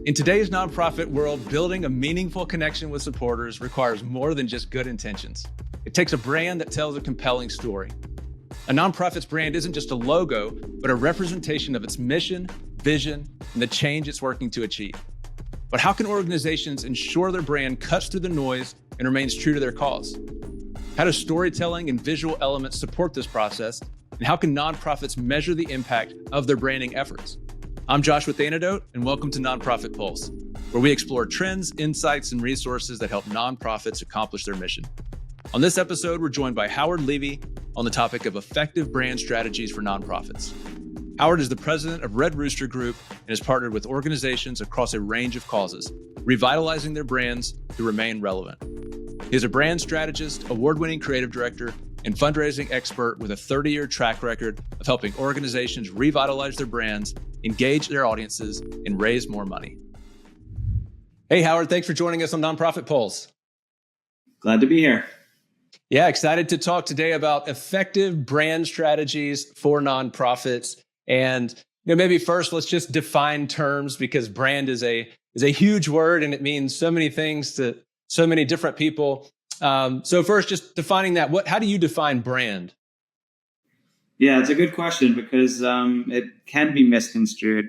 In today's nonprofit world, building a meaningful connection with supporters requires more than just good intentions. It takes a brand that tells a compelling story. A nonprofit's brand isn't just a logo, but a representation of its mission, vision, and the change it's working to achieve. But how can organizations ensure their brand cuts through the noise and remains true to their cause? How does storytelling and visual elements support this process? And how can nonprofits measure the impact of their branding efforts? I'm Josh with Anedot, and welcome to Nonprofit Pulse, where we explore trends, insights, and resources that help nonprofits accomplish their mission. On this episode, we're joined by Howard Levy on the topic of effective brand strategies for nonprofits. Howard is the president of Red Rooster Group and has partnered with organizations across a range of causes, revitalizing their brands to remain relevant. He is a brand strategist, award-winning creative director, and fundraising expert with a 30-year track record of helping organizations revitalize their brands, engage their audiences, and raise more money. Hey, Howard, thanks for joining us on Nonprofit Pulse. Glad to be here. Yeah, excited to talk today about effective brand strategies for nonprofits. And maybe first, let's just define terms, because brand is a huge word and it means so many things to so many different people. So first, just defining that, how do you define brand? Yeah, it's a good question because it can be misconstrued.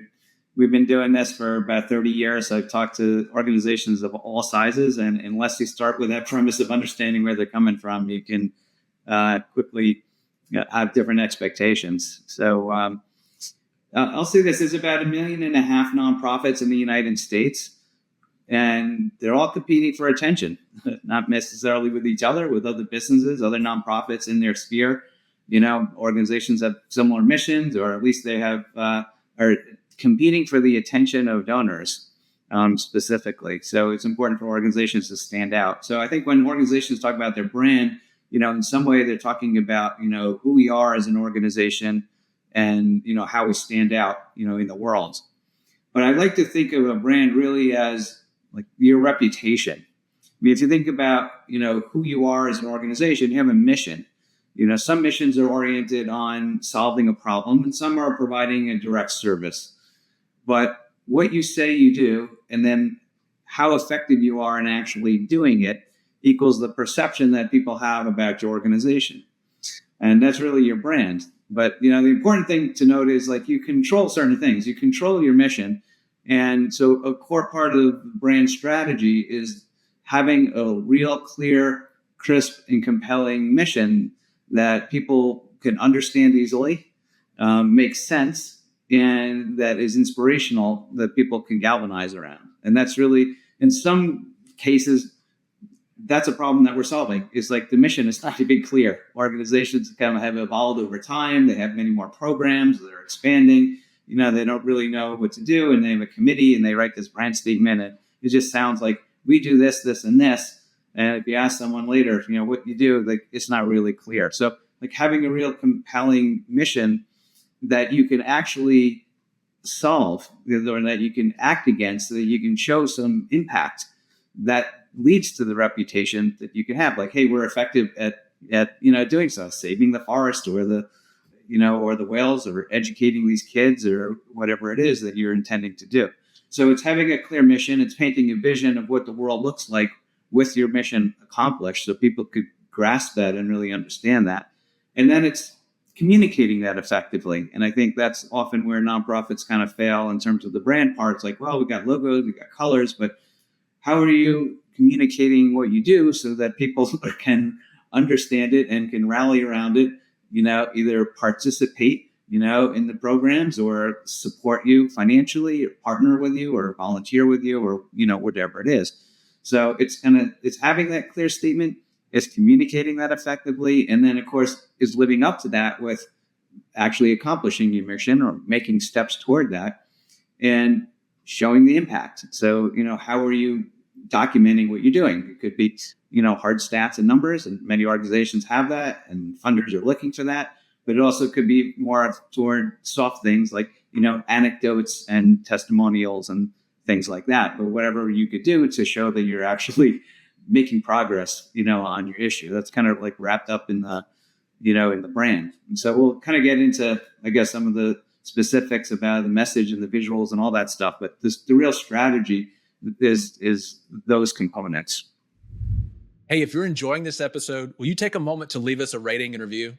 We've been doing this for about 30 years. I've talked to organizations of all sizes, and unless you start with that premise of understanding where they're coming from, you can quickly have different expectations. So I'll say this, there's about 1.5 million nonprofits in the United States, and they're all competing for attention, not necessarily with each other, with other businesses, other nonprofits in their sphere. Organizations have similar missions, or at least they have are competing for the attention of donors specifically. So it's important for organizations to stand out. So I think when organizations talk about their brand, in some way they're talking about, who we are as an organization and, how we stand out, in the world. But I like to think of a brand really as like your reputation. I mean, if you think about, who you are as an organization, you have a mission. Some missions are oriented on solving a problem and some are providing a direct service. But what you say you do and then how effective you are in actually doing it equals the perception that people have about your organization. And that's really your brand. But, the important thing to note is you control certain things. You control your mission. And so a core part of brand strategy is having a real clear, crisp, and compelling mission that people can understand easily, makes sense, and that is inspirational, that people can galvanize around. And that's really, in some cases, that's a problem that we're solving. Is the mission is not to be clear. Organizations kind of have evolved over time. They have many more programs. They're expanding. They don't really know what to do, and they have a committee, and they write this brand statement, and it just sounds like we do this, this, and this. And if you ask someone later, what you do, it's not really clear. So having a real compelling mission that you can actually solve, or that you can act against, so that you can show some impact that leads to the reputation that you can have. Hey, we're effective at doing so, saving the forest or the whales, or educating these kids, or whatever it is that you're intending to do. So it's having a clear mission. It's painting a vision of what the world looks like with your mission accomplished, so people could grasp that and really understand that. And then it's communicating that effectively. And I think that's often where nonprofits kind of fail in terms of the brand part. It's we got logos, we got colors, but how are you communicating what you do so that people can understand it and can rally around it, either participate, in the programs, or support you financially, or partner with you, or volunteer with you, or, whatever it is. So it's having that clear statement, it's communicating that effectively, and then of course is living up to that with actually accomplishing your mission or making steps toward that and showing the impact. So, how are you documenting what you're doing? It could be, hard stats and numbers, and many organizations have that, and funders are looking for that. But it also could be more toward soft things like, anecdotes and testimonials and things like that. But whatever you could do to show that you're actually making progress, on your issue. That's kind of wrapped up in the, in the brand. And so we'll kind of get into, I guess, some of the specifics about the message and the visuals and all that stuff. But the real strategy is those components. Hey, if you're enjoying this episode, will you take a moment to leave us a rating and review?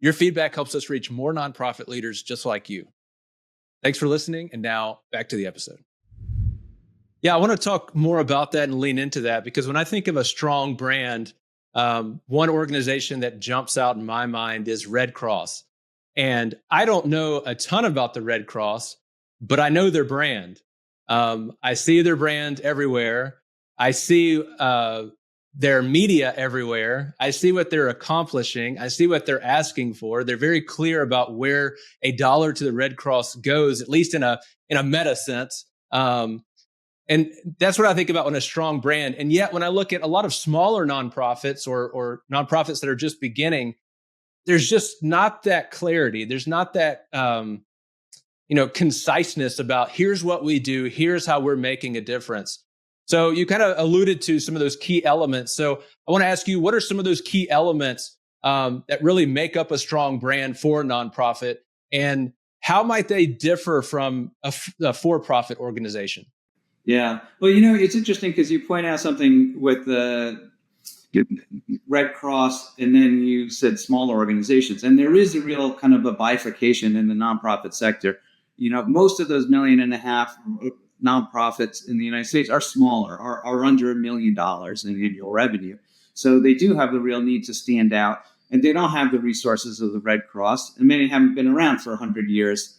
Your feedback helps us reach more nonprofit leaders just like you. Thanks for listening. And now back to the episode. Yeah, I want to talk more about that and lean into that, because when I think of a strong brand, one organization that jumps out in my mind is Red Cross. And I don't know a ton about the Red Cross, but I know their brand. I see their brand everywhere. I see their media everywhere. I see what they're accomplishing. I see what they're asking for. They're very clear about where a dollar to the Red Cross goes, at least in a meta sense. And that's what I think about when a strong brand. And yet, when I look at a lot of smaller nonprofits or nonprofits that are just beginning, there's just not that clarity. There's not that conciseness about here's what we do, here's how we're making a difference. So you kind of alluded to some of those key elements. So I want to ask you, what are some of those key elements that really make up a strong brand for a nonprofit, and how might they differ from a for-profit organization? Yeah. Well, it's interesting because you point out something with the Red Cross, and then you said smaller organizations. And there is a real kind of a bifurcation in the nonprofit sector. Most of those $1.5 million nonprofits in the United States are smaller, are under $1 million in annual revenue. So they do have the real need to stand out, and they don't have the resources of the Red Cross. And many haven't been around for 100 years.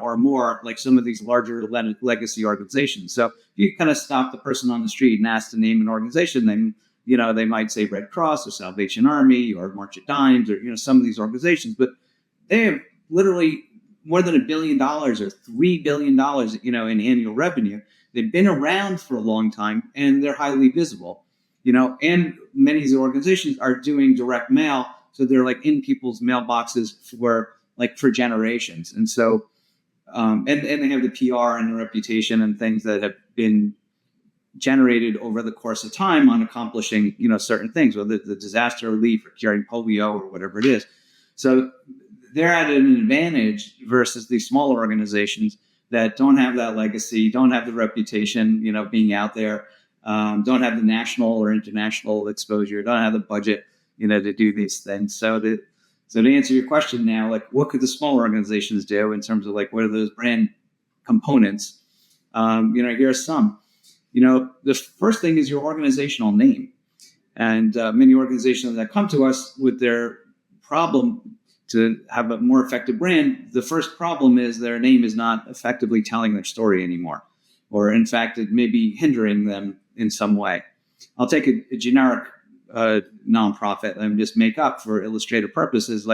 Or more, like some of these larger legacy organizations. So if you kind of stop the person on the street and ask to name an organization, then, they might say Red Cross or Salvation Army or March of Dimes or, some of these organizations, but they have literally more than $1 billion or $3 billion, in annual revenue. They've been around for a long time, and they're highly visible, and many of these organizations are doing direct mail. So they're like in people's mailboxes for generations. And so, and they have the PR and the reputation and things that have been generated over the course of time on accomplishing, certain things, whether the disaster relief or curing polio or whatever it is. So they're at an advantage versus these smaller organizations that don't have that legacy, don't have the reputation, being out there, don't have the national or international exposure, don't have the budget, to do these things. So to answer your question now, what could the smaller organizations do in terms of what are those brand components? Here are some. The first thing is your organizational name. And many organizations that come to us with their problem to have a more effective brand, the first problem is their name is not effectively telling their story anymore. Or in fact, it may be hindering them in some way. I'll take a generic nonprofit and just make up for illustrative purposes,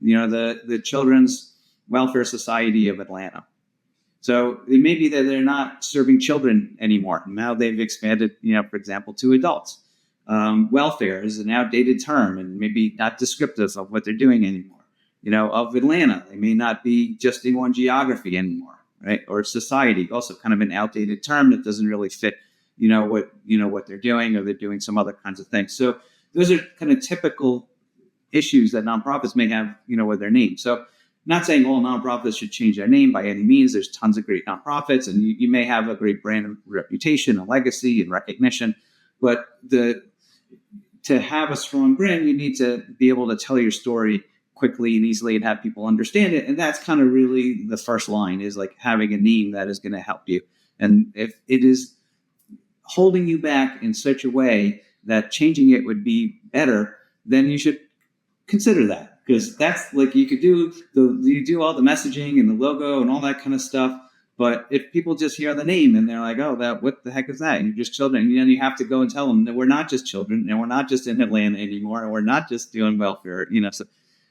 the Children's Welfare Society of Atlanta. So it may be that they're not serving children anymore. Now they've expanded, for example, to adults. Welfare is an outdated term and maybe not descriptive of what they're doing anymore. Of Atlanta, they may not be just in one geography anymore, right? Or society, also kind of an outdated term that doesn't really fit what they're doing, or they're doing some other kinds of things. So those are kind of typical issues that nonprofits may have, with their name. So not saying all nonprofits should change their name by any means. There's tons of great nonprofits, and you may have a great brand reputation, a legacy, and recognition. But to have a strong brand, you need to be able to tell your story quickly and easily and have people understand it. And that's kind of really the first line, is having a name that is going to help you. And if it is holding you back in such a way that changing it would be better, then you should consider that, because that's you could do all the messaging and the logo and all that kind of stuff. But if people just hear the name and they're like, oh, what the heck is that? And you're just children. And then you have to go and tell them that we're not just children, and we're not just in Atlanta anymore, and we're not just doing welfare. So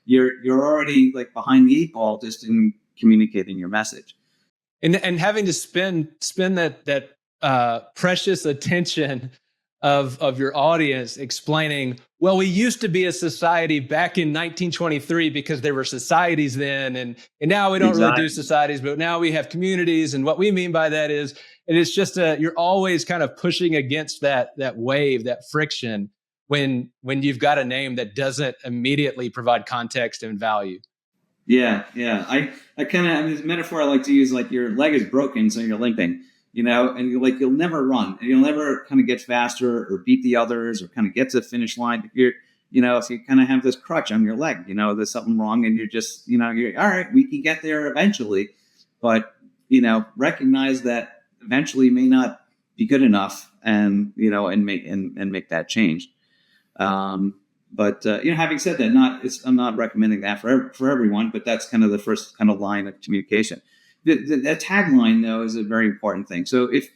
you're already behind the eight ball just in communicating your message. And having to spend that precious attention of your audience explaining, well, we used to be a society back in 1923 because there were societies then, and now we don't really do societies, but now we have communities. And what we mean by that is, and it's just you're always kind of pushing against that wave, that friction, when you've got a name that doesn't immediately provide context and value. Yeah. I kind of, I mean, this metaphor I like to use, like your leg is broken, so you're limping, and you'll never run and you'll never kind of get faster or beat the others or kind of get to the finish line. If you're, if you kind of have this crutch on your leg, there's something wrong and you're just, you're all right, we can get there eventually. But, recognize that eventually may not be good enough and, and make that change. But having said that, I'm not recommending that for everyone, but that's kind of the first kind of line of communication. The tagline though is a very important thing. So if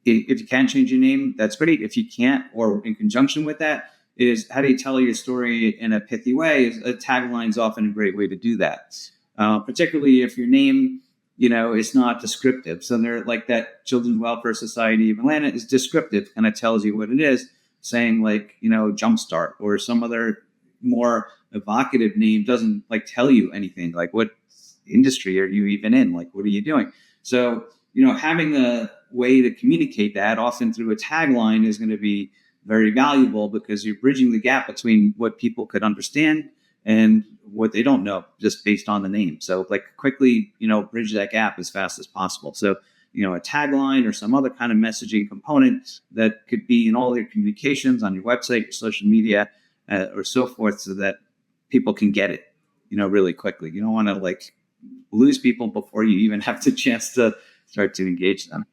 you can change your name, that's great. If you can't, or in conjunction with that, is how do you tell your story in a pithy way? A tagline is often a great way to do that, particularly if your name is not descriptive. So they're like that Children's Welfare Society of Atlanta is descriptive, kind of tells you what it is. Saying like, Jumpstart or some other more evocative name doesn't like tell you anything. Like, what industry are you even in? Like, what are you doing? So, having a way to communicate that often through a tagline is going to be very valuable because you're bridging the gap between what people could understand and what they don't know just based on the name. So like quickly, bridge that gap as fast as possible. So, a tagline or some other kind of messaging component that could be in all your communications on your website, your social media, or so forth, so that people can get it, really quickly. You don't want to like lose people before you even have the chance to start to engage them.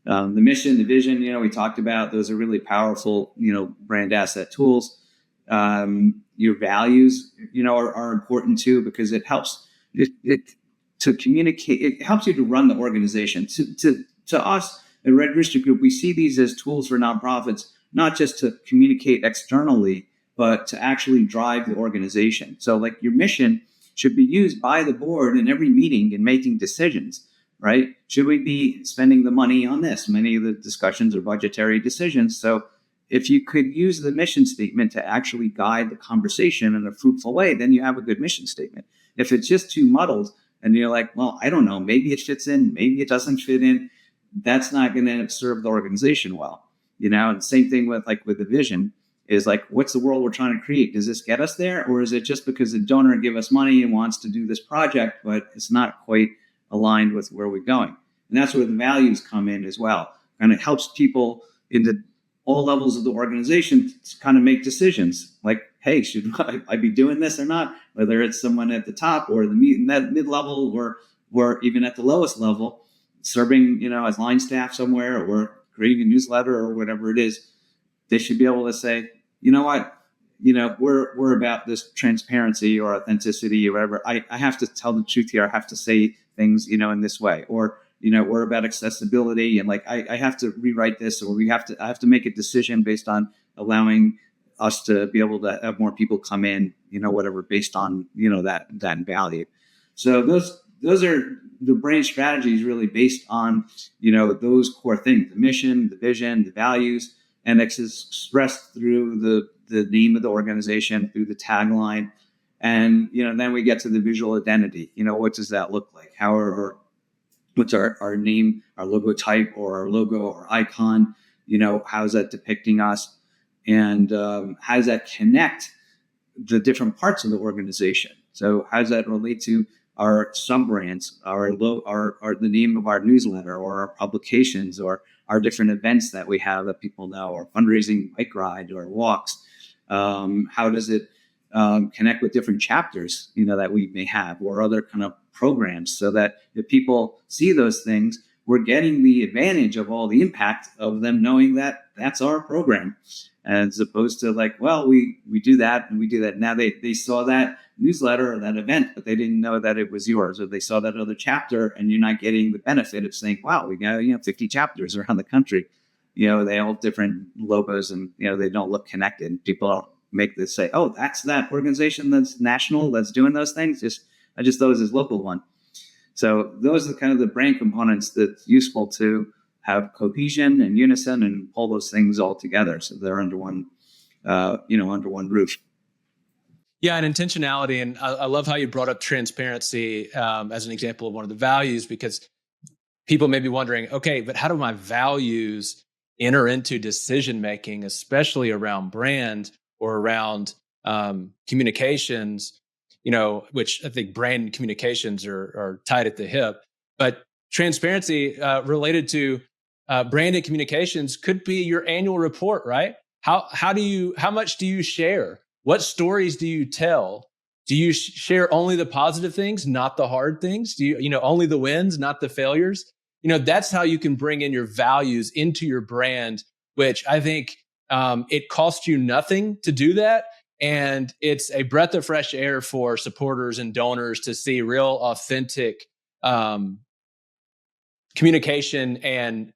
The mission, the vision, we talked about, those are really powerful, brand asset tools. Your values, are important too, because it helps to communicate. It helps you to run the organization. To us at Red Rooster Group, we see these as tools for nonprofits, not just to communicate externally, but to actually drive the organization. So like your mission should be used by the board in every meeting in making decisions, right? Should we be spending the money on this? Many of the discussions are budgetary decisions. So if you could use the mission statement to actually guide the conversation in a fruitful way, then you have a good mission statement. If it's just too muddled, and you're like, well, I don't know, maybe it fits in, maybe it doesn't fit in, that's not going to serve the organization well. And same thing with the vision is like, what's the world we're trying to create? Does this get us there? Or is it just because the donor give us money and wants to do this project, but it's not quite aligned with where we're going? And that's where the values come in as well. And it helps people into all levels of the organization to kind of make decisions like, hey, should I be doing this or not? Whether it's someone at the top or the mid-level or even at the lowest level, serving, as line staff somewhere or creating a newsletter or whatever it is, they should be able to say, you know what, we're about this transparency or authenticity or whatever. I have to tell the truth here. I have to say things, in this way, or, we're about accessibility and like, I have to rewrite this, or I have to make a decision based on allowing us to be able to have more people come in, whatever, based on, that value. So those are the brand strategies really based on, those core things, the mission, the vision, the values, and it's expressed through the name of the organization, through the tagline. And, then we get to the visual identity. What does that look like? What's our name, our logo type, or our logo or icon? How's that depicting us? And how does that connect the different parts of the organization? So how does that relate to our sub-brands, the name of our newsletter or our publications or our different events that we have that people know, or fundraising bike ride or walks? How does it connect with different chapters, that we may have, or other kind of programs, so that if people see those things, we're getting the advantage of all the impact of them knowing that that's our program, as opposed to like, well, we do that and we do that. Now they saw that newsletter or that event, but they didn't know that it was yours, or they saw that other chapter, and you're not getting the benefit of saying, wow, we got 50 chapters around the country. They all have different logos, and they don't look connected. People make this say, oh, that's that organization that's national that's doing those things. I just thought it was his local one. So those are kind of the brand components that's useful to have cohesion and unison and pull those things all together, so they're under one roof. Yeah, and intentionality. And I love how you brought up transparency as an example of one of the values, because people may be wondering, okay, but how do my values enter into decision-making, especially around brand or around communications? which I think brand and communications are tied at the hip. But transparency related to brand and communications could be your annual report, right? How much do you share? What stories do you tell? Do you share only the positive things, not the hard things? Do you only the wins, not the failures? That's how you can bring in your values into your brand, which I think it costs you nothing to do that. And it's a breath of fresh air for supporters and donors to see real, authentic communication and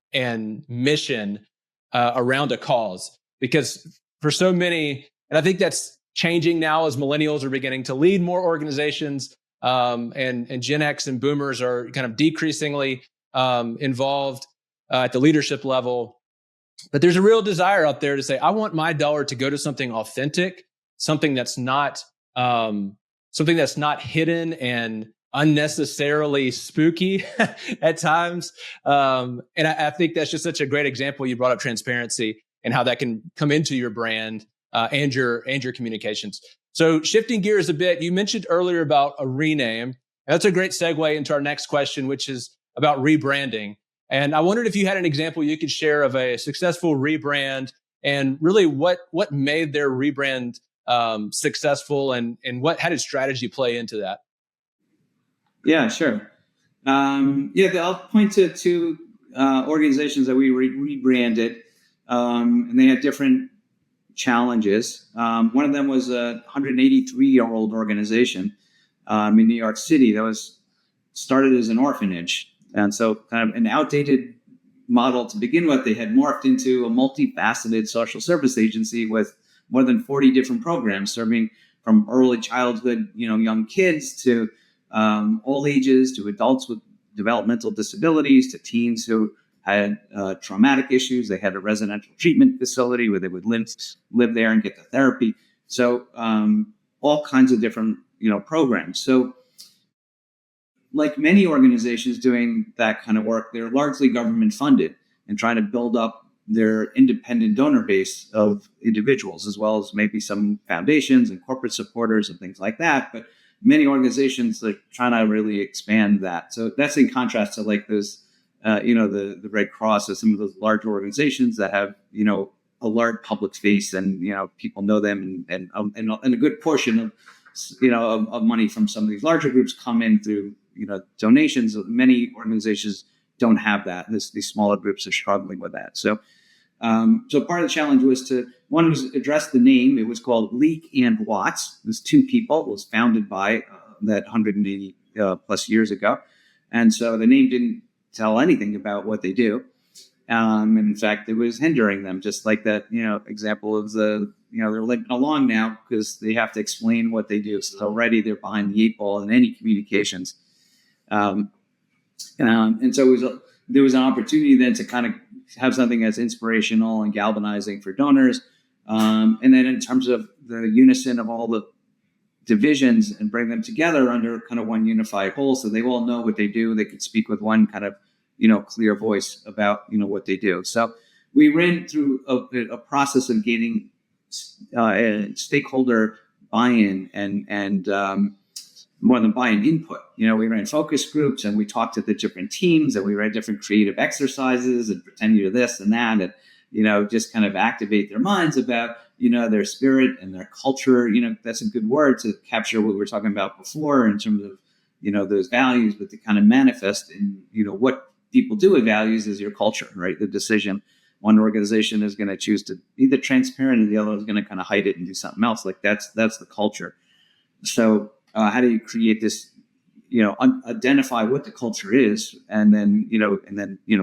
mission around a cause. Because for so many, and I think that's changing now as millennials are beginning to lead more organizations, and Gen X and boomers are kind of decreasingly involved at the leadership level. But there's a real desire out there to say, I want my dollar to go to something authentic, something that's not hidden and unnecessarily spooky at times. And I think that's just such a great example. You brought up transparency and how that can come into your brand and your communications. So shifting gears a bit, you mentioned earlier about a rename. And that's a great segue into our next question, which is about rebranding. And I wondered if you had an example you could share of a successful rebrand and really what made their rebrand successful and how did strategy play into that? Yeah, sure. I'll point to two organizations that we rebranded, and they had different challenges. One of them was a 183-year-old organization in New York City that was started as an orphanage. And so kind of an outdated model to begin with. They had morphed into a multifaceted social service agency with more than 40 different programs serving from early childhood, young kids to all ages, to adults with developmental disabilities, to teens who had traumatic issues. They had a residential treatment facility where they would live there and get the therapy. So all kinds of different, programs. So like many organizations doing that kind of work, they're largely government funded and trying to build up their independent donor base of individuals, as well as maybe some foundations and corporate supporters and things like that. But many organizations are trying to really expand that. So that's in contrast to like those, the Red Cross or some of those larger organizations that have, a large public face and, people know them and a good portion of, of money from some of these larger groups come in through, donations. Many organizations don't have that. These smaller groups are struggling with that. So part of the challenge was to address the name. It was called Leak and Watts. It was two people. It was founded by that 180 plus years ago. And so the name didn't tell anything about what they do. And in fact, it was hindering them, just like that, example of they're living along now because they have to explain what they do. So already they're behind the eight ball in any communications. And so there was an opportunity then to kind of have something that's inspirational and galvanizing for donors. And then in terms of the unison of all the divisions and bring them together under kind of one unified whole, so they all know what they do. They could speak with one kind of, clear voice about, what they do. So we ran through a process of gaining stakeholder buy-in and more than buy-in input. We ran focus groups and we talked to the different teams and we ran different creative exercises and pretend you're this and that and, just kind of activate their minds about, their spirit and their culture. That's a good word to capture what we were talking about before in terms of, those values, but to kind of manifest in, what people do with values is your culture, right? The decision. One organization is going to choose to be the transparent and the other is going to kind of hide it and do something else. Like that's the culture. So how do you create this, identify what the culture is and then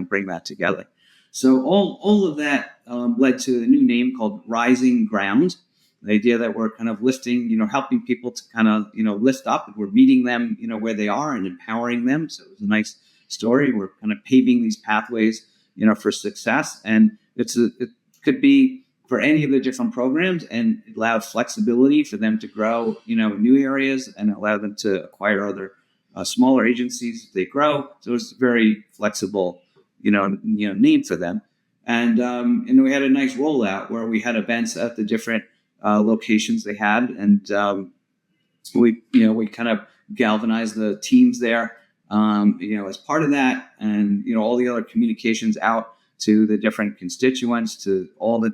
bring that together. So all of that led to a new name called Rising Ground. The idea that we're kind of lifting, helping people to kind of, lift up. We're meeting them, where they are and empowering them. So it was a nice story. We're kind of paving these pathways, for success. And it could be for any of the different programs and allow flexibility for them to grow, in new areas and allow them to acquire other smaller agencies as they grow. So it's very flexible, name for them. And we had a nice rollout where we had events at the different locations they had. And we kind of galvanized the teams there, as part of that, and all the other communications out to the different constituents, to all the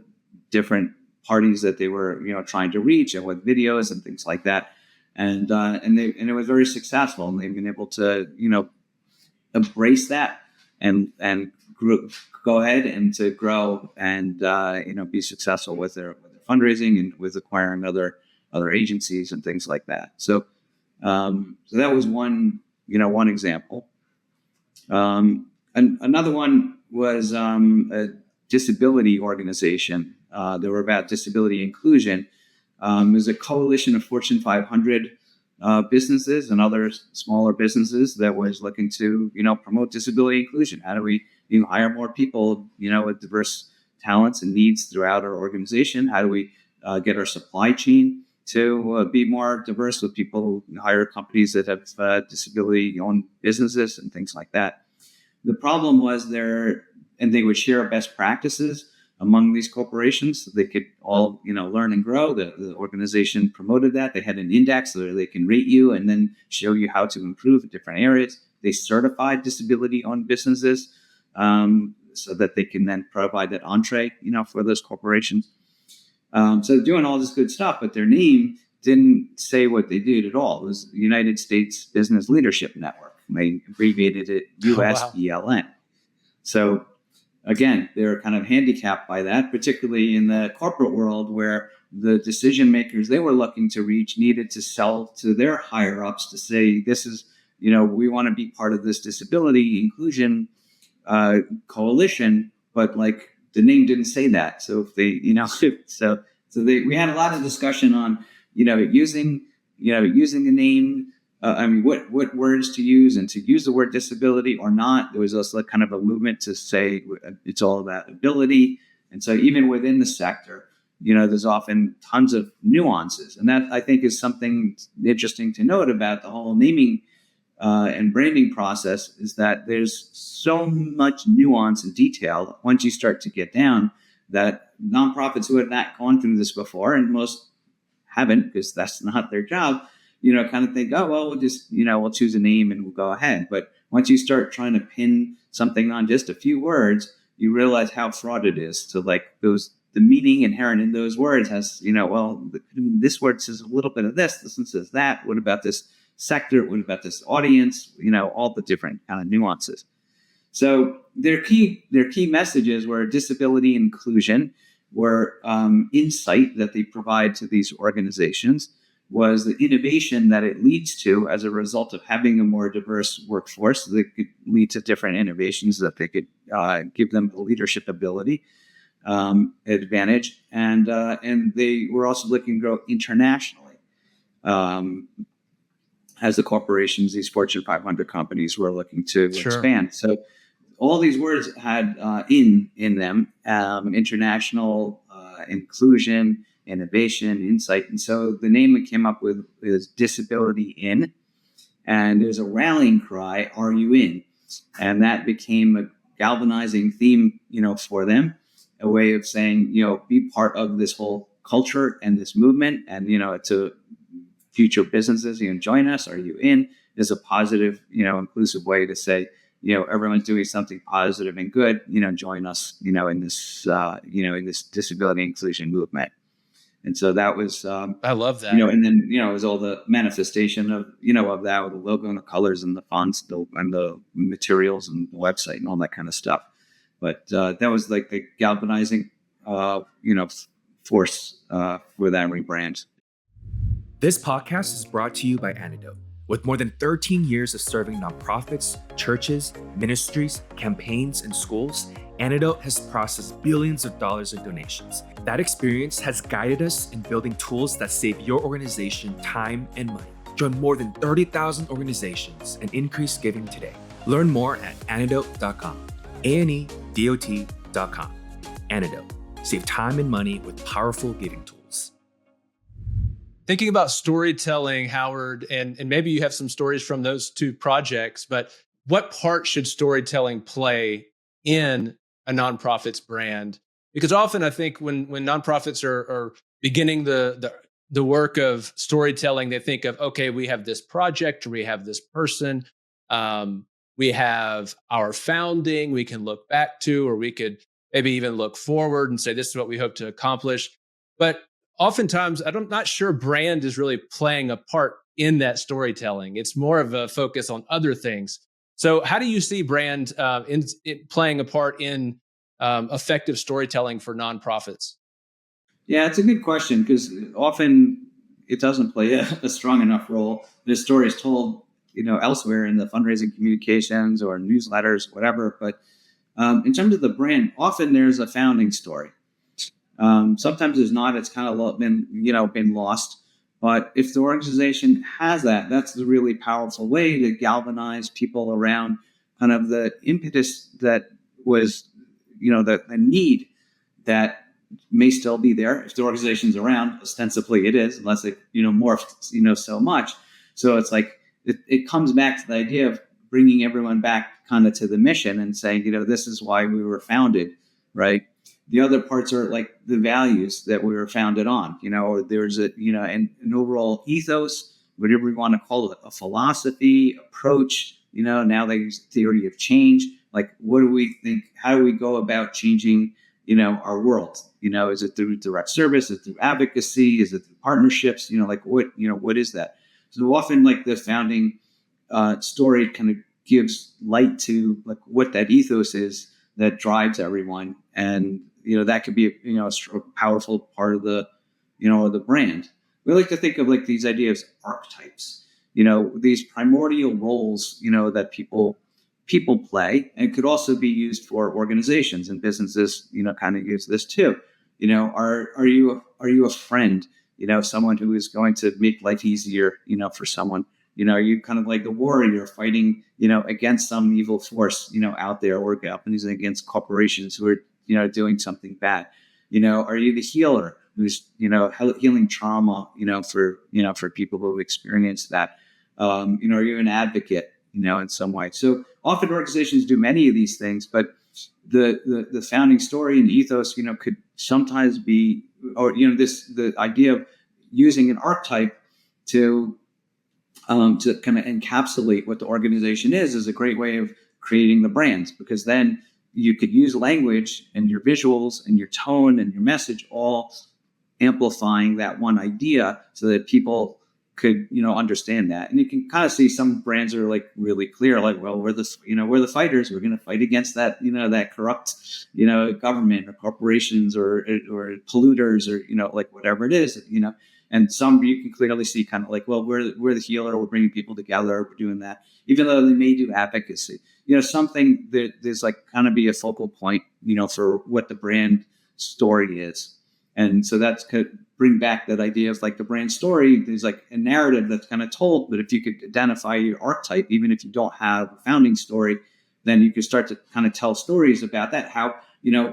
different parties that they were trying to reach, and with videos and things like that, and it was very successful, and they've been able to embrace that and go ahead and to grow and be successful with their fundraising and with acquiring other agencies and things like that. So that was one example. And another one was a disability organization. They were about disability inclusion. It was a coalition of Fortune 500 businesses and other smaller businesses that was looking to promote disability inclusion. How do we hire more people with diverse talents and needs throughout our organization? How do we get our supply chain to be more diverse with people who hire companies that have disability-owned businesses and things like that? The problem was and they would share best practices among these corporations so they could all learn and grow. The organization promoted that. They had an index so they can rate you and then show you how to improve in different areas. They certified disability-owned businesses so that they can then provide that entree for those corporations. So doing all this good stuff, but their name didn't say what they did at all. It was the United States Business Leadership Network. They abbreviated it USBLN. So again, they're kind of handicapped by that, particularly in the corporate world where the decision makers they were looking to reach needed to sell to their higher ups to say, this is, we want to be part of this disability inclusion coalition, but like the name didn't say that. So if they, we had a lot of discussion on, using the name. What words to use and to use the word disability or not. There was also kind of a movement to say it's all about ability. And so even within the sector, there's often tons of nuances. And that I think is something interesting to note about the whole naming and branding process is that there's so much nuance and detail once you start to get down that nonprofits who have not gone through this before, and most haven't because that's not their job, kind of think, oh, well, we'll just, we'll choose a name and we'll go ahead. But once you start trying to pin something on just a few words, you realize how fraught it is. So like the meaning inherent in those words has, this word says a little bit of this one says that. What about this sector? What about this audience? All the different kind of nuances. So their key messages were disability inclusion, were insight that they provide to these organizations, was the innovation that it leads to as a result of having a more diverse workforce that could lead to different innovations that they could give them a leadership ability advantage. And they were also looking to grow internationally as the corporations, these Fortune 500 companies were looking to expand. So all these words had in them international inclusion, innovation, insight. And so the name we came up with is Disability In. And there's a rallying cry, are you in? And that became a galvanizing theme, for them, a way of saying, be part of this whole culture and this movement. And, to future businesses, join us, are you in? Is a positive, inclusive way to say, everyone's doing something positive and good, join us, in this disability inclusion movement. And so that was, I love that. And then, it was all the manifestation of, of that with the logo and the colors and the fonts and the materials and the website and all that kind of stuff. But that was like the galvanizing, force for that rebrand. This podcast is brought to you by Anedot. With more than 13 years of serving nonprofits, churches, ministries, campaigns, and schools, Anedot has processed billions of dollars in donations. That experience has guided us in building tools that save your organization time and money. Join more than 30,000 organizations and increase giving today. Learn more at anedot.com. ANEDOT.com. Anedot. Save time and money with powerful giving tools. Thinking about storytelling, Howard, and maybe you have some stories from those two projects, but what part should storytelling play in a nonprofit's brand? Because often I think when nonprofits are beginning the the work of storytelling, they think of, okay, we have this project, or we have this person, we have our founding we can look back to, or we could maybe even look forward and say, this is what we hope to accomplish. But oftentimes, I'm not sure brand is really playing a part in that storytelling. It's more of a focus on other things. So how do you see brand in playing a part in effective storytelling for nonprofits? Yeah, it's a good question because often it doesn't play a strong enough role. This story is told, elsewhere in the fundraising communications or newsletters, whatever. But in terms of the brand, often there's a founding story. Sometimes there's not. It's kind of been lost. But if the organization has that, that's the really powerful way to galvanize people around kind of the impetus that was, the need that may still be there if the organization's around. Ostensibly, it is, unless it morphed so much. So it's like it comes back to the idea of bringing everyone back kind of to the mission and saying, this is why we were founded, right? The other parts are like the values that we were founded on, or there's an overall ethos, whatever we want to call it, a philosophy, approach, now they use theory of change. Like, what do we think? How do we go about changing, our world? Is it through direct service? Is it through advocacy? Is it through partnerships? What is that? So often like the founding story kind of gives light to like what that ethos is that drives everyone. And, that could be, a powerful part of the, the brand. We like to think of like these ideas, archetypes, these primordial roles, that people play, and could also be used for organizations and businesses, kind of use this too. Are you a friend, someone who is going to make life easier, for someone? Are you kind of like the warrior fighting, against some evil force, out there, or companies against corporations who are, doing something bad? Are you the healer who's, healing trauma, for people who experience that? Are you an advocate, in some way? So often organizations do many of these things, but the founding story and ethos, could sometimes be, or, the idea of using an archetype to kind of encapsulate what the organization is a great way of creating the brands, because then you could use language and your visuals and your tone and your message all amplifying that one idea so that people could, understand that. And you can kind of see some brands are like really clear, like, well, we're the fighters. We're going to fight against that, that corrupt, government or corporations or polluters or, like whatever it is, And some you can clearly see kind of like, well, we're the healer. We're bringing people together. We're doing that, even though they may do advocacy. Something that there's like kind of be a focal point, for what the brand story is. And so that's could bring back that idea of like the brand story. There's like a narrative that's kind of told, but if you could identify your archetype, even if you don't have a founding story, then you could start to kind of tell stories about that. How,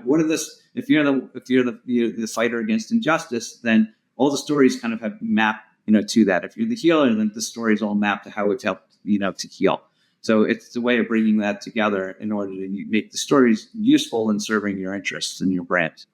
what are this? If you're the fighter against injustice, then all the stories kind of have mapped, to that. If you're the healer, then the stories all mapped to how it's helped, to heal. So it's a way of bringing that together in order to make the stories useful in serving your interests and your brand.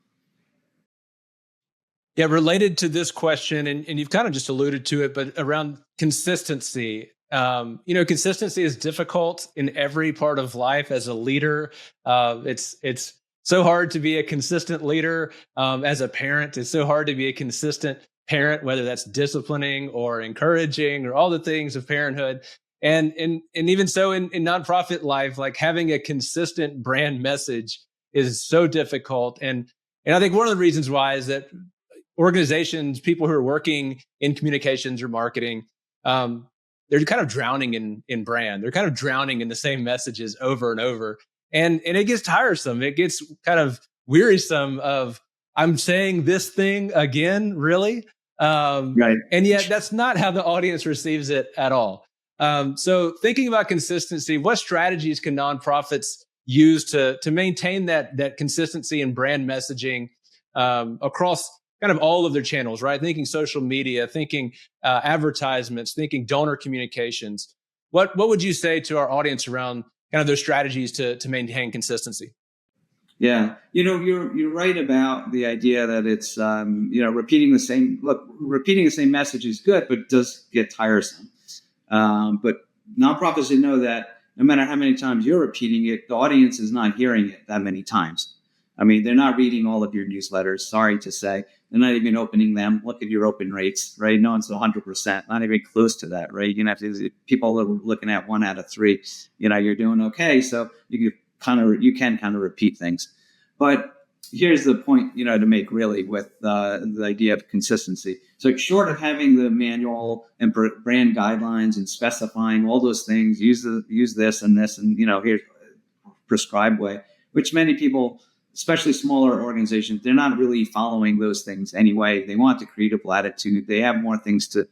Yeah, related to this question, and you've kind of just alluded to it, but around consistency. Consistency is difficult in every part of life as a leader. It's so hard to be a consistent leader as a parent. It's so hard to be a consistent parent, whether that's disciplining or encouraging or all the things of parenthood. And even so in nonprofit life, like having a consistent brand message is so difficult. And I think one of the reasons why is that organizations, people who are working in communications or marketing, they're kind of drowning in brand. They're kind of drowning in the same messages over and over. And it gets tiresome. It gets kind of wearisome of, I'm saying this thing again, really? Right. And yet that's not how the audience receives it at all. So thinking about consistency, what strategies can nonprofits use to maintain that consistency in brand messaging across kind of all of their channels, right? Thinking social media, thinking advertisements, thinking donor communications. What would you say to our audience around kind of those strategies to maintain consistency? Yeah, you're right about the idea that it's repeating the same message is good, but it does get tiresome. But nonprofits should know that no matter how many times you're repeating it, the audience is not hearing it that many times. I mean, they're not reading all of your newsletters. Sorry to say, they're not even opening them. Look at your open rates, right? No one's 100%, not even close to that, right? People are looking at 1 out of 3. You're doing okay, so you can kind of repeat things. But here's the point, to make really with the idea of consistency. So short of having the manual and brand guidelines and specifying all those things, use this and this, and here's prescribed way, which many people, especially smaller organizations, they're not really following those things anyway. They want the creative latitude. They have more things to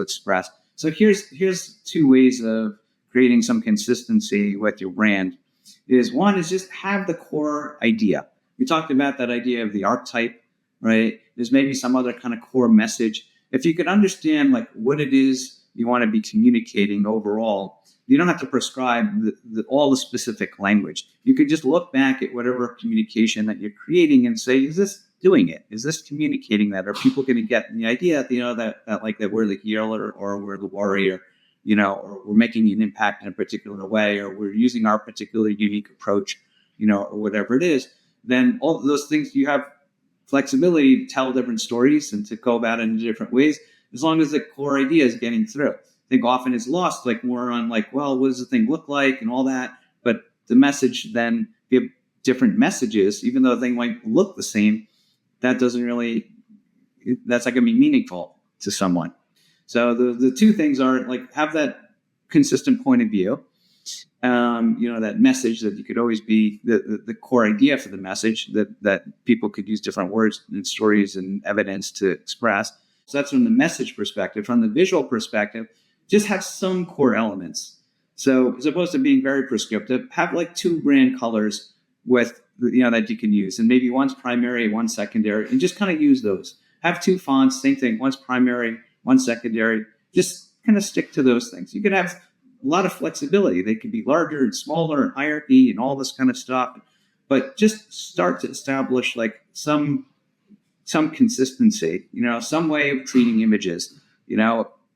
express. So here's 2 ways of creating some consistency with your brand. One is just have the core idea. We talked about that idea of the archetype, right? There's maybe some other kind of core message. If you could understand like what it is you want to be communicating overall, you don't have to prescribe all the specific language. You could just look back at whatever communication that you're creating and say, is this doing it? Is this communicating that? Are people going to get the idea that we're the healer or we're the warrior, or we're making an impact in a particular way, or we're using our particular unique approach, or whatever it is? Then all of those things, you have flexibility to tell different stories and to go about it in different ways, as long as the core idea is getting through. I think often it's lost, more on what does the thing look like and all that. But the message then give different messages, even though the thing might look the same. That's not going to be meaningful to someone. So the 2 things are have that consistent point of view. That message that you could always be the core idea for the message that people could use different words and stories and evidence to express. So that's from the message perspective. From the visual perspective, just have some core elements. So as opposed to being very prescriptive, have 2 brand colors with that you can use, and maybe one's primary, one's secondary, and just kind of use those. Have 2 fonts, same thing. One's primary, one's secondary. Just kind of stick to those things. You could have a lot of flexibility. They could be larger and smaller and hierarchy and all this kind of stuff, but just start to establish some consistency, some way of treating images,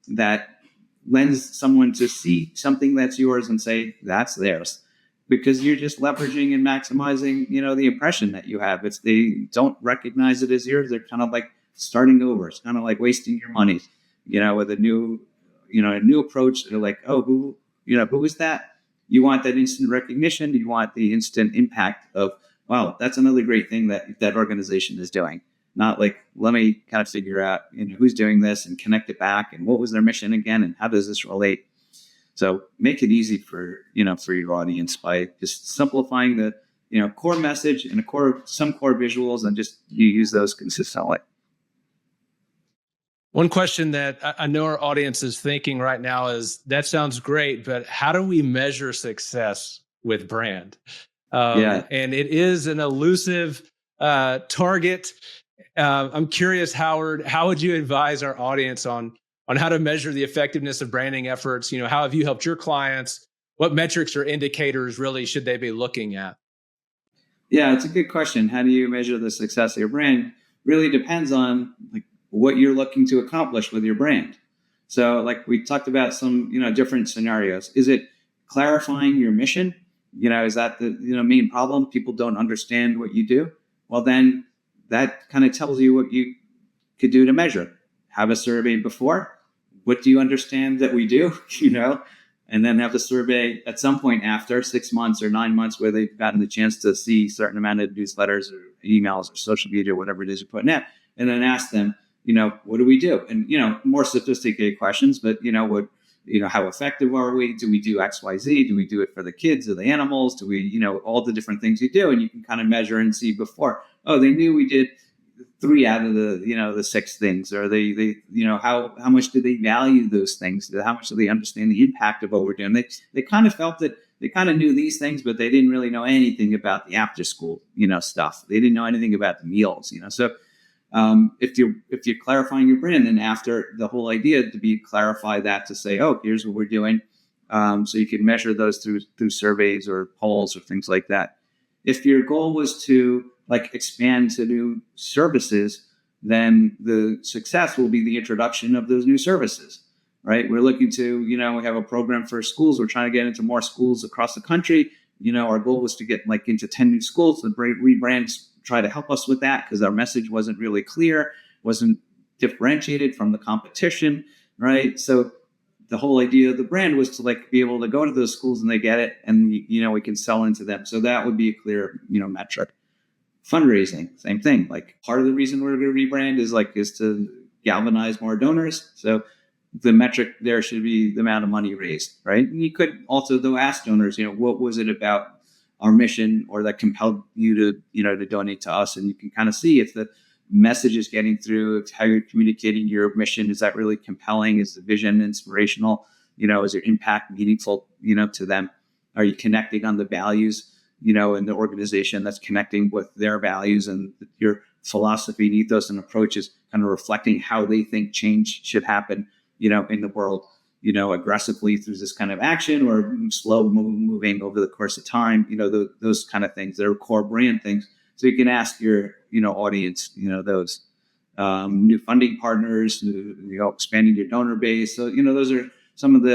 that lends someone to see something that's yours and say that's theirs, because you're just leveraging and maximizing, the impression that you have. They don't recognize it as yours. They're kind of starting over. It's kind of like wasting your money, with a new approach. They're like, oh, who is that? You want that instant recognition. You want the instant impact of, wow, that's another great thing that organization is doing. Not let me kind of figure out who's doing this and connect it back and what was their mission again and how does this relate. So make it easy for your audience by just simplifying the core message and some core visuals, and just you use those consistently. One question that I know our audience is thinking right now is, that sounds great, but how do we measure success with brand? And it is an elusive target. I'm curious, Howard, how would you advise our audience on how to measure the effectiveness of branding efforts? How have you helped your clients? What metrics or indicators really should they be looking at? Yeah, it's a good question. How do you measure the success of your brand? Really depends on what you're looking to accomplish with your brand. So we talked about some, different scenarios. Is it clarifying your mission? Is that the main problem? People don't understand what you do. Well, then that kind of tells you what you could do to measure. Have a survey before. What do you understand that we do? And then have the survey at some point after 6 months or 9 months, where they've gotten the chance to see a certain amount of newsletters or emails or social media, or whatever it is you're putting out, and then ask them, what do we do? And, more sophisticated questions, but, how effective are we? Do we do X, Y, Z? Do we do it for the kids or the animals? Do we, all the different things you do? And you can kind of measure and see before, oh, they knew we did 3 out of the 6 things, or they how much do they value those things? How much do they understand the impact of what we're doing? They kind of felt that they kind of knew these things, but they didn't really know anything about the after school, stuff. They didn't know anything about the meals, So if you're clarifying your brand, then after the whole idea to be clarify that to say, oh, here's what we're doing. So you can measure those through surveys or polls or things like that. if your goal was to like expand to new services, then the success will be the introduction of those new services, right? We're looking to, we have a program for schools. We're trying to get into more schools across the country. Our goal was to get like into 10 new schools. The rebrands try to help us with that because our message wasn't really clear, wasn't differentiated from the competition, right? So the whole idea of the brand was to like be able to go to those schools and they get it, and we can sell into them. So that would be a clear metric. Fundraising, same thing. Like part of the reason we're going to rebrand is to galvanize more donors. So the metric there should be the amount of money raised, right? And you could also though ask donors, what was it about our mission or that compelled you to donate to us? And you can kind of see if the message is getting through, if how you're communicating your mission, is that really compelling? Is the vision inspirational? Is your impact meaningful, to them? Are you connecting on the values, in the organization that's connecting with their values, and your philosophy and ethos and approach is kind of reflecting how they think change should happen, in the world, aggressively through this kind of action or slow moving over the course of time, those kind of things. They're core brand things. So you can ask your, audience, those new funding partners, expanding your donor base. So, those are some of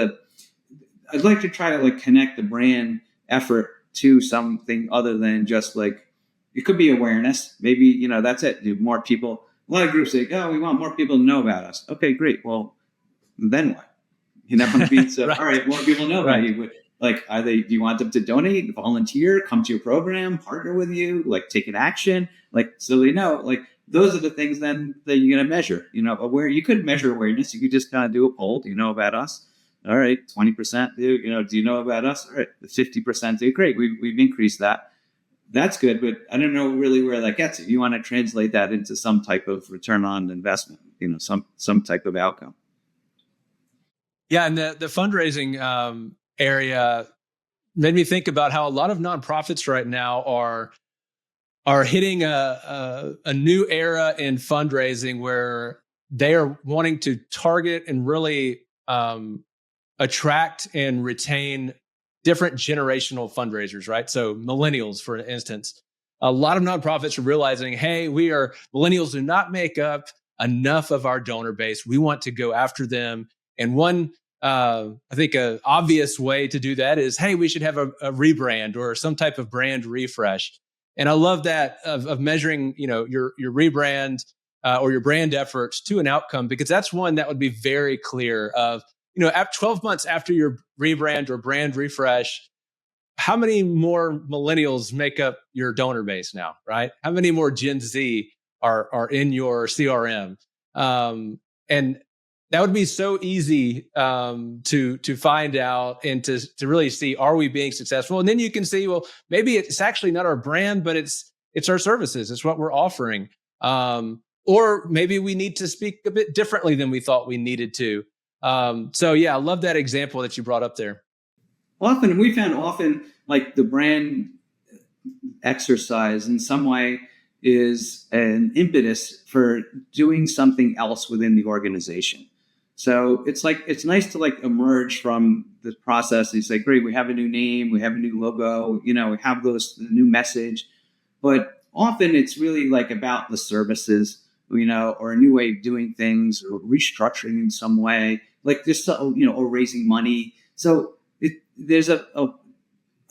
I'd like to try to like connect the brand effort to something other than just like, it could be awareness. Maybe, that's it. Do more people, a lot of groups say, oh, we want more people to know about us. Okay, great. Well, then what? So, Right. All right, more people know about you. But like, do you want them to donate, volunteer, come to your program, partner with you, like take an action? Like, so they know, like, those are the things then that you're going to measure, you could measure awareness. You could just kind of do a poll. Do you know about us? All right. 20% do, do you know about us? All right. 50% do. Great. We've increased that. That's good. But I don't know really where that gets you. You want to translate that into some type of return on investment, some type of outcome. Yeah. And the fundraising area made me think about how a lot of nonprofits right now are hitting a new era in fundraising where they are wanting to target and really attract and retain different generational fundraisers, right? So millennials, for instance, a lot of nonprofits are realizing, hey, millennials do not make up enough of our donor base. We want to go after them. And one, I think an obvious way to do that is, hey, we should have a rebrand or some type of brand refresh. And I love that of measuring, your rebrand or your brand efforts to an outcome, because that's one that would be very clear of, at 12 months after your rebrand or brand refresh, how many more millennials make up your donor base now, right? How many more Gen Z are in your CRM? And that would be so easy to find out and to really see, are we being successful? And then you can see, well, maybe it's actually not our brand, but it's our services. It's what we're offering. Or maybe we need to speak a bit differently than we thought we needed to. So yeah, I love that example that you brought up there. We found like the brand exercise in some way is an impetus for doing something else within the organization. So it's nice to like emerge from this process and say, great, we have a new name, we have a new logo, we have the new message, but often it's really like about the services, or a new way of doing things, or restructuring in some way, like just, or raising money. So there's an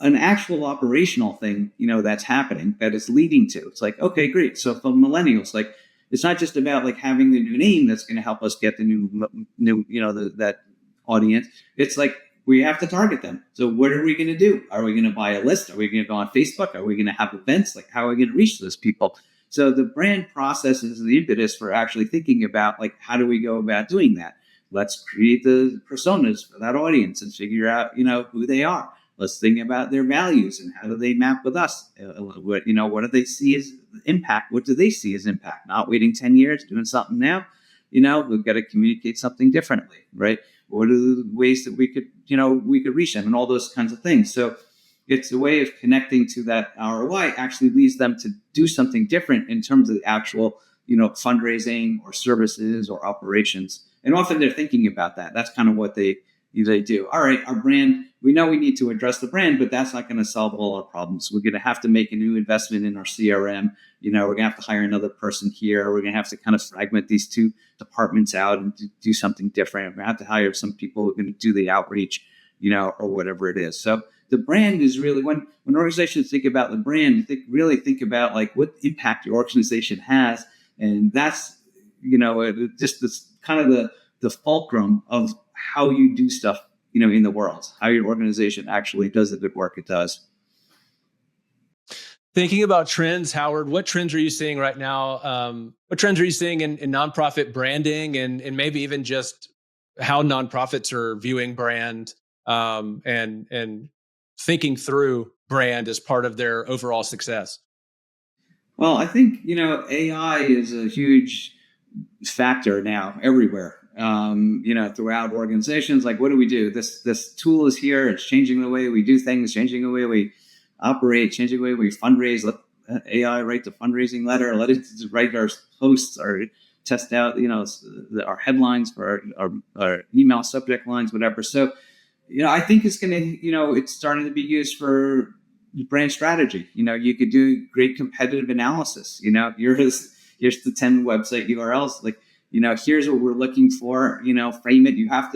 actual operational thing, that's happening that is leading to. It's like, okay, great. So for millennials, like, it's not just about like having the new name that's going to help us get the new that audience. It's like we have to target them. So what are we going to do? Are we going to buy a list? Are we going to go on Facebook? Are we going to have events? Like, how are we going to reach those people? So the brand process is the impetus for actually thinking about like, how do we go about doing that? Let's create the personas for that audience and figure out, who they are. Let's think about their values and how do they map with us? What do they see as impact? What do they see as impact? Not waiting 10 years, doing something now. We've got to communicate something differently, right? What are the ways that we could reach them and all those kinds of things. So it's a way of connecting to that ROI actually leads them to do something different in terms of the actual, fundraising or services or operations. And often they're thinking about that. That's kind of what they do. All right, our brand, we know we need to address the brand, but that's not going to solve all our problems. We're going to have to make a new investment in our CRM. We're going to have to hire another person here. We're going to have to kind of fragment these two departments out and do something different. We're going to have to hire some people who are going to do the outreach, or whatever it is. So the brand is really, when organizations think about the brand, really think about like what impact your organization has. And that's, just this kind of the fulcrum of how you do stuff, in the world, how your organization actually does the good work it does. Thinking about trends, Howard, what trends are you seeing right now? What trends are you seeing in nonprofit branding and maybe even just how nonprofits are viewing brand and thinking through brand as part of their overall success? Well, I think, AI is a huge factor now everywhere. Throughout organizations, like what do we do? This tool is here. It's changing the way we do things, changing the way we operate, changing the way we fundraise. Let AI write the fundraising letter. Let it write our posts or test out, our headlines for our email subject lines, whatever. So, I think it's going to, it's starting to be used for brand strategy. You could do great competitive analysis. Here's the 10 website URLs. Like, here's what we're looking for. Frame it. You have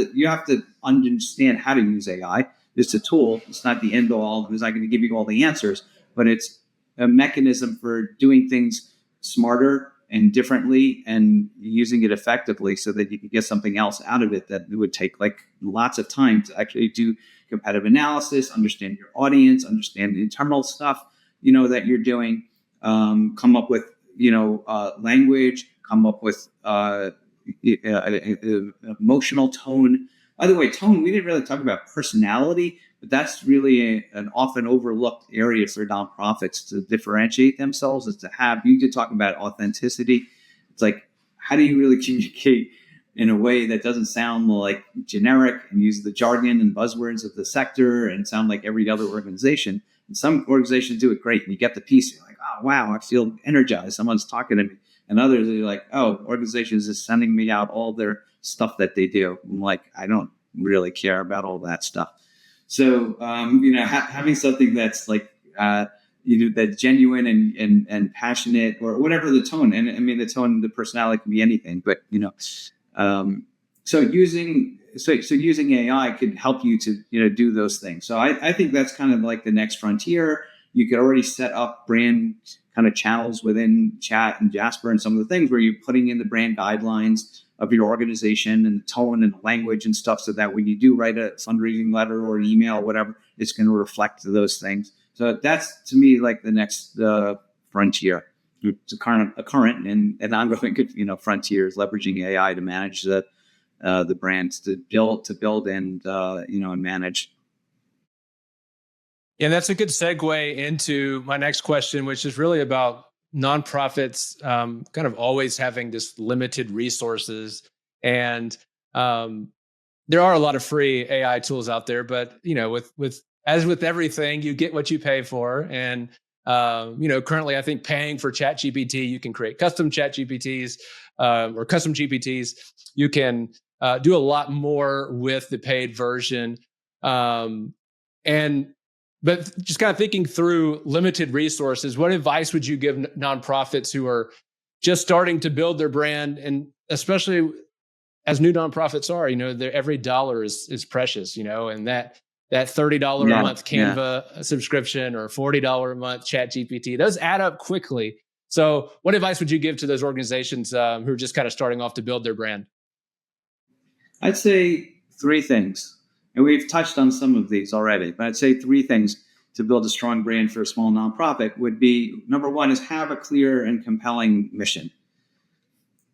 to understand how to use AI. It's a tool. It's not the end all. It's not going to give you all the answers, but it's a mechanism for doing things smarter and differently and using it effectively so that you can get something else out of it that would take like lots of time to actually do competitive analysis, understand your audience, understand the internal stuff, that you're doing, come up with, language, come up with emotional tone. By the way, tone, we didn't really talk about personality, but that's really an often overlooked area for nonprofits to differentiate themselves, is to have, you could talk about authenticity. It's like, how do you really communicate in a way that doesn't sound like generic and use the jargon and buzzwords of the sector and sound like every other organization? And some organizations do it great. And you get the piece, you're like, oh, wow, I feel energized. Someone's talking to me. And others are like, oh, organizations is sending me out all their stuff that they do. I'm like, I don't really care about all that stuff. So, having something that's like, that's genuine and passionate, or whatever the tone. And I mean, the tone, the personality can be anything, but, so using AI could help you to, do those things. So I think that's kind of like the next frontier. You could already set up brand kind of channels within Chat and Jasper and some of the things where you're putting in the brand guidelines of your organization and the tone and the language and stuff, so that when you do write a fundraising letter or an email or whatever, it's going to reflect those things. So that's, to me, like the next frontier. It's a current and ongoing, frontier is leveraging AI to manage the brands, to build and and manage. Yeah, that's a good segue into my next question, which is really about nonprofits kind of always having this limited resources. And there are a lot of free AI tools out there, but, with as with everything, you get what you pay for. And, currently, I think paying for ChatGPT, you can create custom ChatGPTs or custom GPTs. You can do a lot more with the paid version. But just kind of thinking through limited resources, what advice would you give nonprofits who are just starting to build their brand, and especially as new nonprofits are, their every dollar is precious, and that $30 a month Canva subscription or $40 a month ChatGPT, those add up quickly. So what advice would you give to those organizations who are just kind of starting off to build their brand? I'd say three things. And we've touched on some of these already, but I'd say three things to build a strong brand for a small nonprofit would be, number one is have a clear and compelling mission.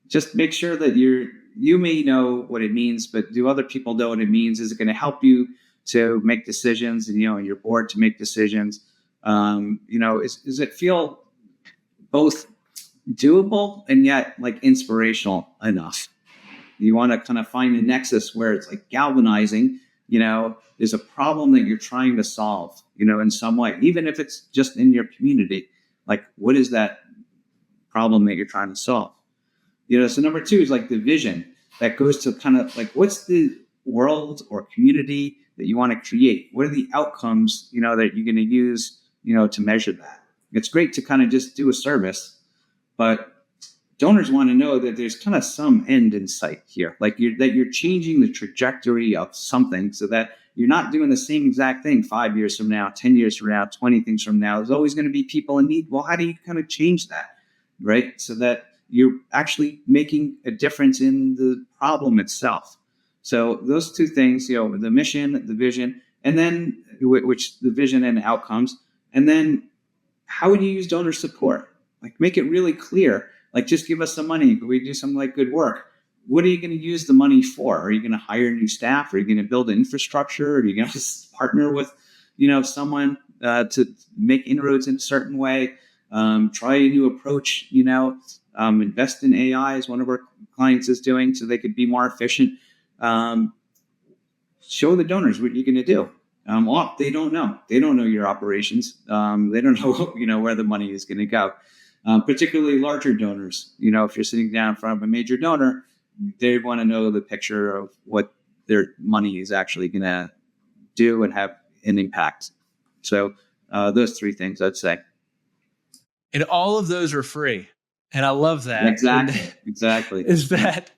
Just make sure that you may know what it means, but do other people know what it means? Is it going to help you to make decisions and, and your board to make decisions? Does it feel both doable and yet like inspirational enough? You want to kind of find a nexus where it's like galvanizing. There's a problem that you're trying to solve, in some way, even if it's just in your community. Like, what is that problem that you're trying to solve? So number two is like the vision that goes to kind of like, what's the world or community that you want to create? What are the outcomes, that you're going to use, to measure that? It's great to kind of just do a service, but donors want to know that there's kind of some end in sight here, like you're changing the trajectory of something so that you're not doing the same exact thing 5 years from now, 10 years from now, 20 things from now. There's always going to be people in need. Well, how do you kind of change that, right? So that you're actually making a difference in the problem itself. So those two things, the mission, the vision, and then which the vision and outcomes, and then how would you use donor support? Like make it really clear. Like just give us some money, but we do some like good work. What are you going to use the money for? Are you going to hire new staff? Are you going to build an infrastructure? Are you going to just partner with, someone to make inroads in a certain way? Try a new approach. Invest in AI, as one of our clients is doing, so they could be more efficient. Show the donors what you're going to do. They don't know. They don't know your operations. They don't know, where the money is going to go. Particularly larger donors. If you're sitting down in front of a major donor, they want to know the picture of what their money is actually going to do and have an impact. So those three things, I'd say. And all of those are free. And I love that. Exactly. Is that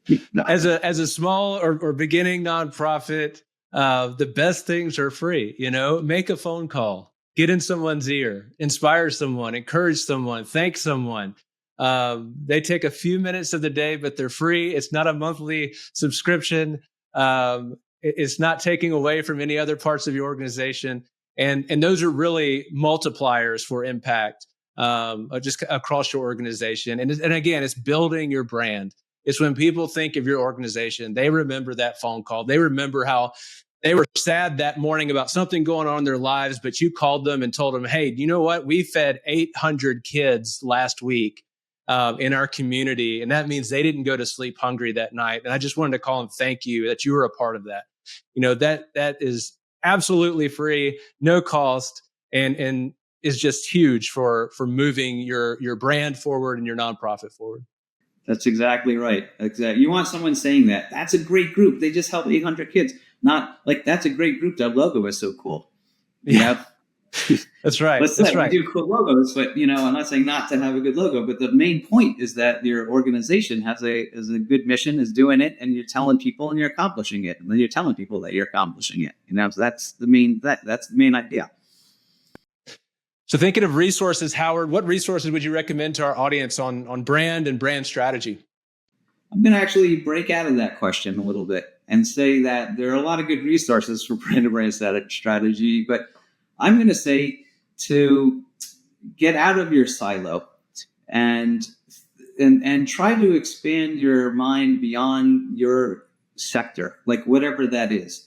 as a small or beginning nonprofit, the best things are free. Make a phone call, get in someone's ear, inspire someone, encourage someone, thank someone. They take a few minutes of the day, but they're free. It's not a monthly subscription. It's not taking away from any other parts of your organization. And those are really multipliers for impact. Just across your organization. And again, it's building your brand. It's when people think of your organization, they remember that phone call. They remember how they were sad that morning about something going on in their lives, but you called them and told them, hey, you know what? We fed 800 kids last week in our community. And that means they didn't go to sleep hungry that night. And I just wanted to call them thank you that you were a part of that. That is absolutely free, no cost, and is just huge for moving your brand forward and your nonprofit forward. That's exactly right. Exactly. You want someone saying that. That's a great group. They just helped 800 kids. Not like that's a great group. That logo is so cool. Yeah. That's right. That's right. We do cool logos, but I'm not saying not to have a good logo. But the main point is that your organization has a good mission, is doing it, and you're telling people and you're accomplishing it, and then you're telling people that you're accomplishing it. So that's the main idea. So thinking of resources, Howard, what resources would you recommend to our audience on brand and brand strategy? I'm going to actually break out of that question a little bit and say that there are a lot of good resources for brand and brand strategy, but I'm going to say to get out of your silo and try to expand your mind beyond your sector, like whatever that is.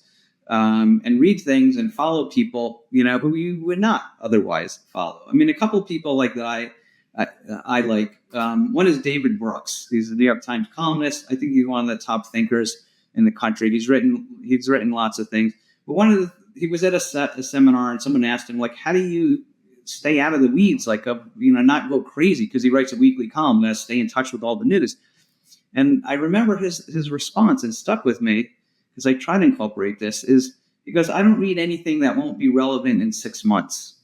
And read things and follow people, who you would not otherwise follow. I mean, a couple of people like that I like. One is David Brooks. He's a New York Times columnist. I think he's one of the top thinkers in the country. He's written lots of things. But he was at a seminar and someone asked him, like, how do you stay out of the weeds, like, not go crazy? Because he writes a weekly column that stay in touch with all the news. And I remember his response, and stuck with me, because I try to incorporate this, is because I don't read anything that won't be relevant in 6 months.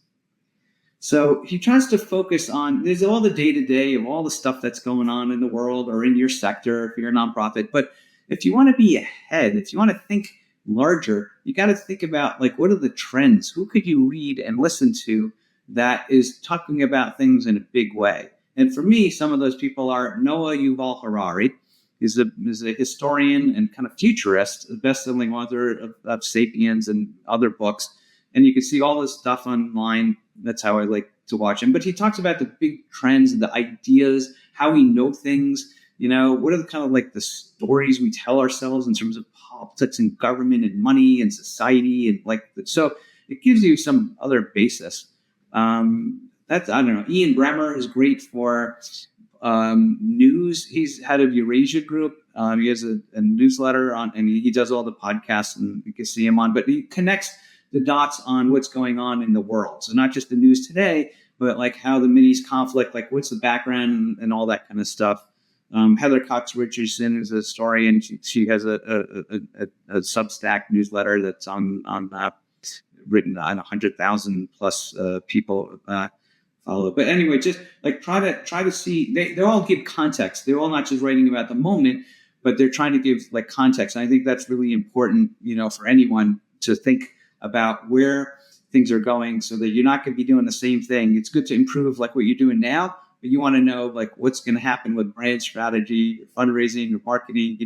So he tries to focus on, there's all the day-to-day of all the stuff that's going on in the world or in your sector if you're a nonprofit. But if you want to be ahead, if you want to think larger, you got to think about, like, what are the trends? Who could you read and listen to that is talking about things in a big way? And for me, some of those people are Noah Yuval Harari. He's a historian and kind of futurist, a best-selling author of Sapiens and other books. And you can see all this stuff online. That's how I like to watch him. But he talks about the big trends and the ideas, how we know things. What are the kind of like the stories we tell ourselves in terms of politics and government and money and society, and so it gives you some other basis. I don't know. Ian Bremmer is great for news. He's head of Eurasia Group. He has a newsletter and he does all the podcasts, and you can see him on. But he connects the dots on what's going on in the world. So not just the news today, but like how the Mideast conflict, like what's the background and all that kind of stuff. Heather Cox Richardson is a historian. She has a Substack newsletter that's written on 100,000 plus people follow. But anyway, just like try to see. They all give context. They're all not just writing about the moment, but they're trying to give like context. And I think that's really important, for anyone to think about where things are going, so that you're not going to be doing the same thing. It's good to improve like what you're doing now, but you want to know like what's going to happen with brand strategy, fundraising, or marketing,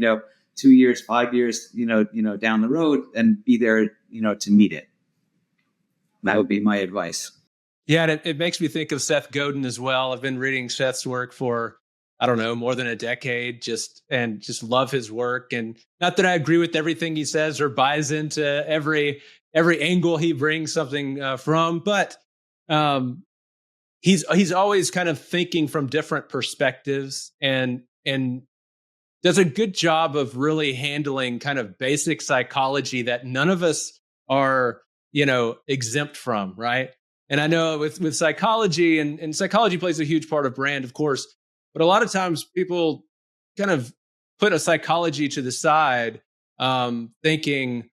2 years, 5 years, down the road, and be there, to meet it. That would be my advice. Yeah, and it makes me think of Seth Godin as well. I've been reading Seth's work for, I don't know, more than a decade, just love his work. And not that I agree with everything he says or buys into every angle he brings something from, but he's always kind of thinking from different perspectives and does a good job of really handling kind of basic psychology that none of us are, exempt from, right? And I know with psychology, and psychology plays a huge part of brand, of course, but a lot of times people kind of put a psychology to the side, thinking,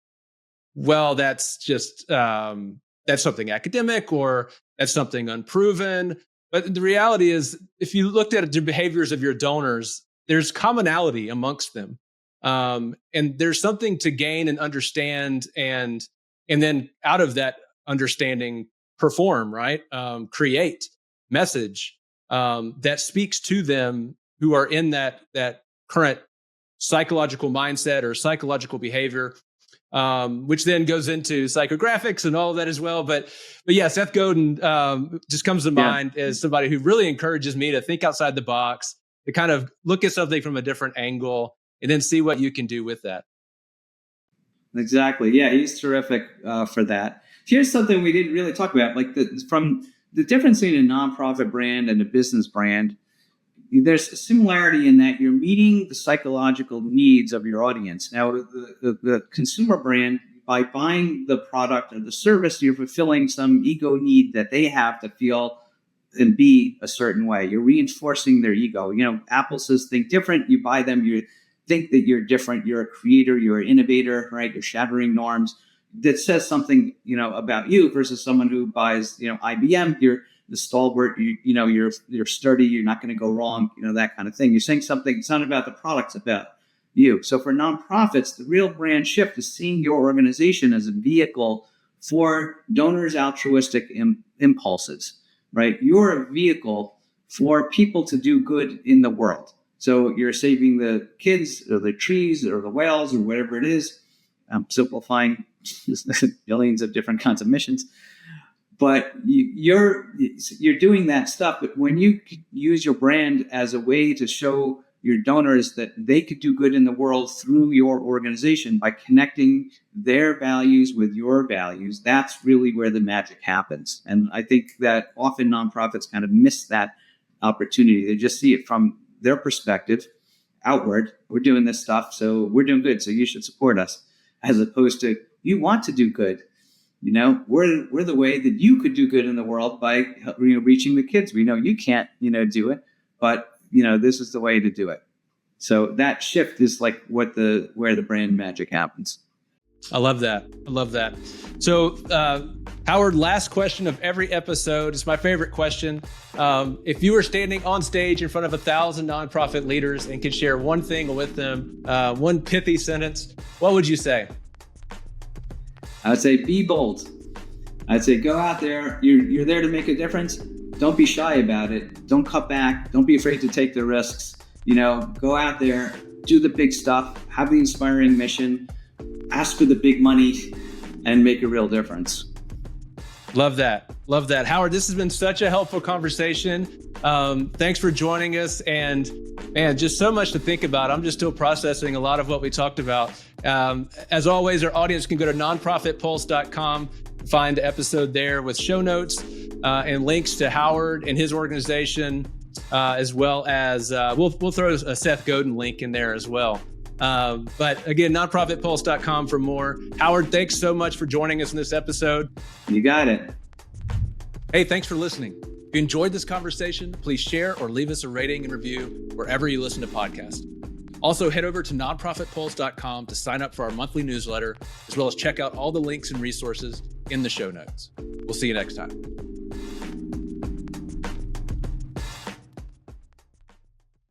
well, that's just, that's something academic or that's something unproven. But the reality is, if you looked at the behaviors of your donors, there's commonality amongst them. And there's something to gain and understand, and then out of that understanding, perform, right? Create message that speaks to them who are in that current psychological mindset or psychological behavior, which then goes into psychographics and all of that as well. But yeah, Seth Godin just comes to mind as somebody who really encourages me to think outside the box, to kind of look at something from a different angle, and then see what you can do with that. Exactly. Yeah, he's terrific for that. Here's something we didn't really talk about, like from the difference between a nonprofit brand and a business brand. There's a similarity in that you're meeting the psychological needs of your audience. Now, the consumer brand, by buying the product or the service, you're fulfilling some ego need that they have to feel and be a certain way. You're reinforcing their ego. Apple says think different. You buy them, you think that you're different. You're a creator, you're an innovator, right? You're shattering norms. That says something, about you versus someone who buys, IBM. You're the stalwart, you're sturdy, you're not going to go wrong, that kind of thing. You're saying something, it's not about the product, it's about you. So for nonprofits, the real brand shift is seeing your organization as a vehicle for donors' altruistic impulses, right? You're a vehicle for people to do good in the world. So you're saving the kids or the trees or the whales or whatever it is. I'm simplifying billions of different kinds of missions. But you're doing that stuff. But when you use your brand as a way to show your donors that they could do good in the world through your organization by connecting their values with your values, that's really where the magic happens. And I think that often nonprofits kind of miss that opportunity. They just see it from their perspective outward. We're doing this stuff, so we're doing good, so you should support us. As opposed to, you want to do good. We're the way that you could do good in the world by reaching the kids. We know you can't, do it, but this is the way to do it. So that shift is like where the brand magic happens. I love that. So, Howard, last question of every episode. It's my favorite question. If you were standing on stage in front of 1,000 nonprofit leaders and could share one thing with them, one pithy sentence, what would you say? I would say be bold. I'd say go out there. You're there to make a difference. Don't be shy about it. Don't cut back. Don't be afraid to take the risks. Go out there, do the big stuff, have the inspiring mission, ask for the big money, and make a real difference. Love that. Howard, this has been such a helpful conversation. Thanks for joining us. And man, just so much to think about. I'm just still processing a lot of what we talked about. As always, our audience can go to nonprofitpulse.com, find the episode there with show notes and links to Howard and his organization, as well as we'll throw a Seth Godin link in there as well. But again, nonprofitpulse.com for more. Howard, thanks so much for joining us in this episode. You got it. Hey, thanks for listening. If you enjoyed this conversation, please share or leave us a rating and review wherever you listen to podcasts. Also, head over to nonprofitpulse.com to sign up for our monthly newsletter, as well as check out all the links and resources in the show notes. We'll see you next time.